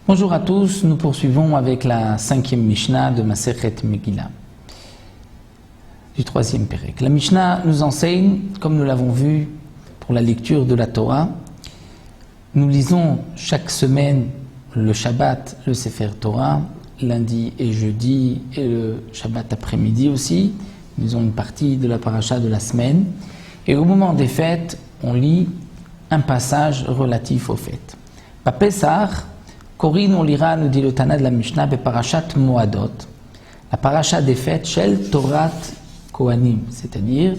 Bonjour à tous, nous poursuivons avec la 5e Mishnah de Masechet Megillah, du 3e Pérek. La Mishnah nous enseigne, comme nous l'avons vu pour la lecture de la Torah, nous lisons chaque semaine le Shabbat, le Sefer Torah, lundi et jeudi, et le Shabbat après-midi aussi. Nous lisons une partie de la paracha de la semaine. Et au moment des fêtes, on lit un passage relatif aux fêtes. Pa Pesach, Corinne, on lira, nous dit le Tana de la Mishnah, Parashat Moadot, la paracha des fêtes, Shel Torat Kohanim, c'est-à-dire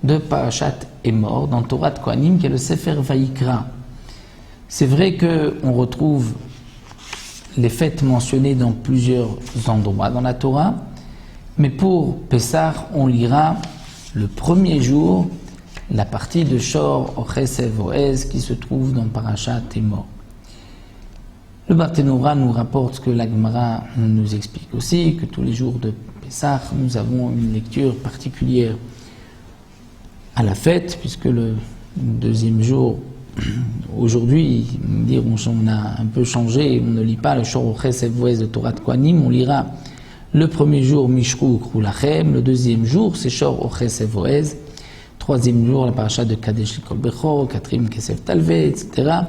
de Parashat Emor, dans Torat Kohanim, qui est le Sefer Vayikra. C'est vrai qu'on retrouve les fêtes mentionnées dans plusieurs endroits dans la Torah, mais pour Pessah, on lira le premier jour, la partie de Shor Ochesev Oez qui se trouve dans Parashat Emor. Le Barthénora nous rapporte que la Gemara nous explique aussi que tous les jours de Pessah, nous avons une lecture particulière à la fête, puisque le deuxième jour, aujourd'hui, on a un peu changé, on ne lit pas le Shor Ochesev Oez de Torat Kohanim, on lira le premier jour Mishru Krulachem, le deuxième jour c'est Shor Ochesev Oez, troisième jour la paracha de Kadesh Likol Bechor, quatrième Kesef Talvé, etc.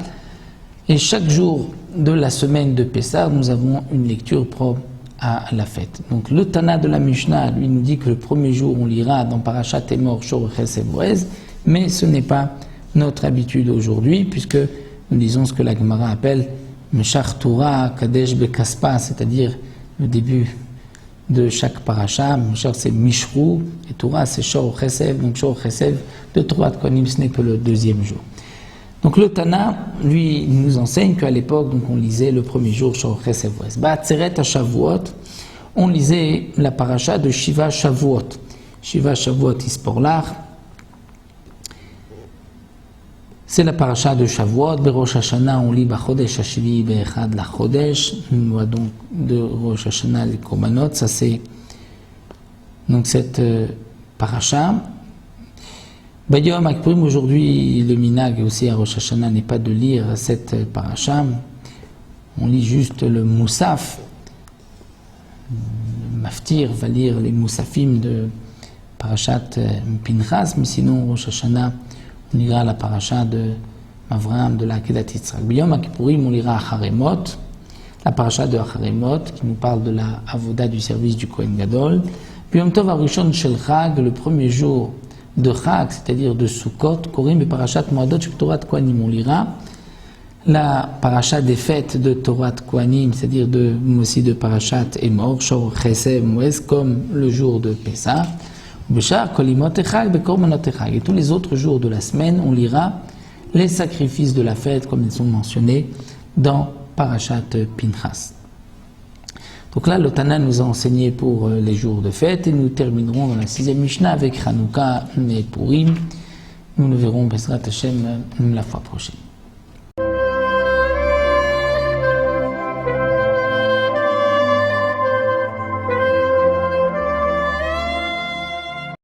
Et chaque jour de la semaine de Pessah, nous avons une lecture propre à la fête. Donc le Tana de la Mishnah, lui, nous dit que le premier jour, on lira dans Parashat Emor, Shor Ochesev Oez, mais ce n'est pas notre habitude aujourd'hui, puisque nous disons ce que la Gemara appelle Meshach Torah Kadesh Bekaspa, c'est-à-dire le début de chaque paracha. Meshach c'est Mishru, et Torah c'est Shor Ochesev, donc Shor Ochesev de Torat Kohanim, ce n'est que le deuxième jour. Donc le Tana, lui, nous enseigne qu'à l'époque, donc on lisait le premier jour Shor Ochesev Oez. Ba'atzeret HaShavuot, on lisait la paracha de Shiva Shavuot. Shiva Shavuot Isporlach, c'est la paracha de Shavuot. Berosh Hashanah, on lit Bachodesh Hashvi Be'echad Lachodesh. On voit donc de Rosh Hashanah les Korbanot. Ça c'est donc cette paracha. Bayom Akpurim, aujourd'hui, le minag et aussi à Rosh Hashanah n'est pas de lire cette paracha. On lit juste le Moussaf. Le Maftir va lire les Moussafim de Parashat Pinchas, mais sinon, Rosh Hashanah, on lira la paracha de Avraham de la Akedat Yitzhak. Bayom Akpurim, on lira Acharemot, la paracha de Acharemot, qui nous parle de la avoda du service du Kohen Gadol. Bayom Tov Arishon Shel Chag, le premier jour de Chag, c'est-à-dire de Sukkot, Korim et Parashat Moadot Shel Torat Kohanim, on lira la paracha des fêtes de Torat Kohanim, c'est-à-dire aussi de Parashat Emor, Shor Ochesev Oez, comme le jour de Pessah, Beshar Kolimot Echag, Bekorbanot Echag, et tous les autres jours de la semaine, on lira les sacrifices de la fête, comme ils sont mentionnés dans Parashat Pinchas. Donc là, le Tana nous a enseigné pour les jours de fête, et nous terminerons dans la 6e Mishnah avec Hanouka et Purim. Nous le verrons, Bezrat Hashem, la fois prochaine.